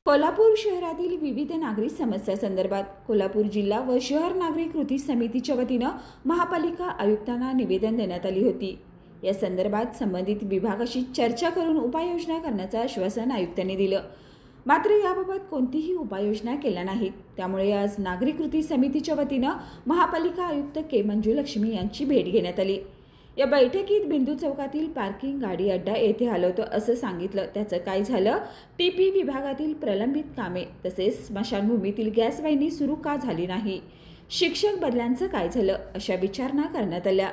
कोल्हापूर शहरातील विविध नागरी समस्या संदर्भात कोल्हापूर जिल्हा व शहर नागरी कृती समितीच्या वतीनं महापालिका आयुक्तांना निवेदन देण्यात आली होती। या संदर्भात संबंधित विभागाशी चर्चा करून उपाययोजना करण्याचं आश्वासन आयुक्तांनी दिलं। मात्र याबाबत कोणतीही उपाययोजना केल्या नाहीत। त्यामुळे आज नागरी कृती समितीच्या वतीनं महापालिका आयुक्त के मंजुलक्ष्मी यांची भेट घेण्यात आली। या बैठकीत बिंदू चौकातील पार्किंग गाडी अड्डा येथे हलवतो असं सांगितलं। त्याचं काय झालं? टीपी विभागातील प्रलंबित कामे तसेच स्मशानभूमीतील गॅस वाहिनी सुरू का झाली नाही? शिक्षक बदल्यांचं काय झालं? अशा विचारणा करण्यात आल्या।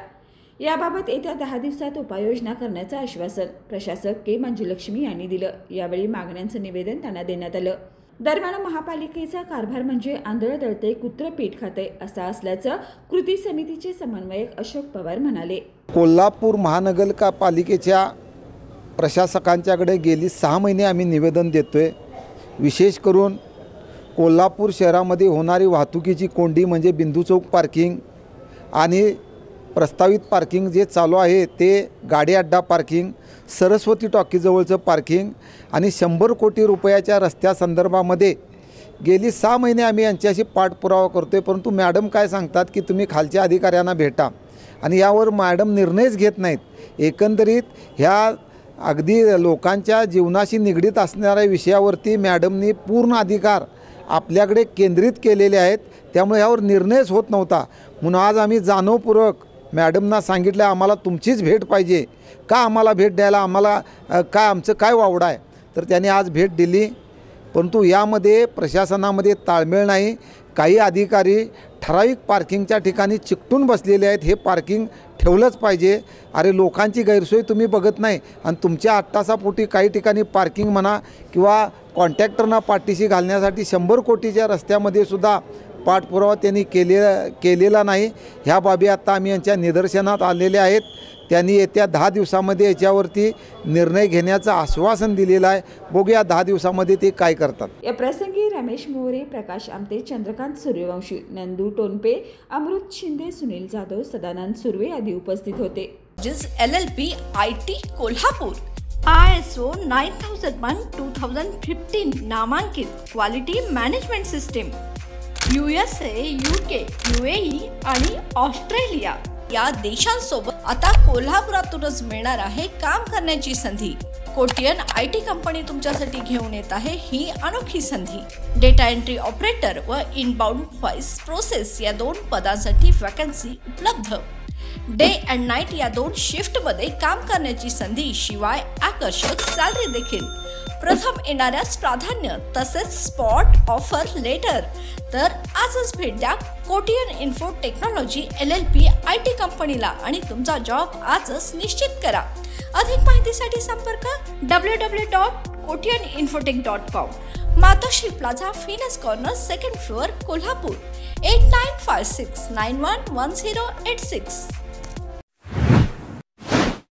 याबाबत येत्या 10 दिवसात उपाययोजना करण्याचं आश्वासन प्रशासक के मंजुलक्ष्मी यांनी दिलं। यावेळी मागण्यांचं निवेदन त्यांना देण्यात आलं। दरम्यान महापालिकेचा कारभार म्हणजे आंधळ दळते कुत्र पीठ खाते असा असल्याचं कृती समितीचे समन्वयक अशोक पवार म्हणाले। कोल्हापूर महानगरपालिकेच्या प्रशासकांच्याकडे गेली 6 महिने आम्ही निवेदन देतोय। विशेष करून कोल्हापूर शहरामध्ये होणारी वाहतुकीची कोंडी म्हणजे बिंदू चौक पार्किंग आणि प्रस्तावित पार्किंग जे चालू आहे ते गाडी अड्डा पार्किंग, सरस्वती टॉकीजवळचं पार्किंग आणि 100 कोटी रुपयाच्या रस्त्यासंदर्भामध्ये गेली 6 महिने आम्ही यांच्याशी पाठपुरावा करतोय। परंतु मॅडम काय सांगतात की तुम्ही खालच्या अधिकाऱ्यांना भेटा आणि यावर मॅडम निर्णयच घेत नाहीत। एकंदरीत ह्या अगदी लोकांच्या जीवनाशी निगडीत असणाऱ्या विषयावरती मॅडमनी पूर्ण अधिकार आपल्याकडे केंद्रित केलेले आहेत। त्यामुळे यावर निर्णयच होत नव्हता। म्हणून आज आम्ही जाणीवपूर्वक मॅडमना सांगितलं आम्हाला तुमचीच भेट पाहिजे। का आम्हाला भेट द्यायला आम्हाला काय आमचं काय वावडं आहे? तर त्यांनी आज भेट दिली। परंतु यामध्ये प्रशासनामध्ये ताळमेळ नाही। काही अधिकारी ठराविक पार्किंगच्या ठिकाणी चिकटून बसलेले आहेत। हे पार्किंग ठेवलंच पाहिजे। अरे लोकांची गैरसोय तुम्ही बघत नाही आणि तुमच्या 8 तासापोटी काही ठिकाणी पार्किंग म्हणा किंवा कॉन्ट्रॅक्टरना पाठीशी घालण्यासाठी 100 कोटीच्या रस्त्यामध्ये सुद्धा पाठपुरावा त्यांनी केलेला नाही। ह्या बाबी आता आम्ही यांच्या निदर्शनात आलेल्या आहेत। त्यांनी येत्या 10 दिवसामध्ये याच्यावरती निर्णय घेण्याचं आश्वासन दिलेलं आहे। बघूया 10 दिवसामध्ये ते काय करतात। या प्रसंगी रमेश मोरे, प्रकाश आमते, चंद्रकांत सूर्यवंशी, नंदू टोनपे, अमृत शिंदे, सुनील जाधव, सदानंद सुर्वे आदी उपस्थित होते। LLP IT कोल्हापूर ISO 9001:2015 नामांकित quality management system USA, UK, UAE आणि ऑस्ट्रेलिया या देशांसोबत आता कोल्हापुरातूनच मिळणार आहे काम करण्याची संधी। कोटियन IT कंपनी तुमच्यासाठी घेऊन येत आहे ही अनोखी संधी। डेटा एंट्री ऑपरेटर व इनबाउंड व्हॉइस प्रोसेस या 2 पदांसाठी वॅकन्सी उपलब्ध। डे अँड नाईट या 2 शिफ्टमध्ये काम करण्याची संधी, शिवाय आकर्षक सॅलरी देखील। प्रथम येणाऱ्यास प्राधान्य तसेच स्पॉट ऑफर लेटर। तर आजच भेट द्या Kotian info technology LLP IT कंपनीला आणि तुमचा जॉब आजच निश्चित करा। अधिक माहितीसाठी संपर्क www.kotiyaninfotech.com, मातोश्री प्लाझा, फिनस कॉर्नर, 2nd फ्लोअर, कोल्हापूर 8956911086।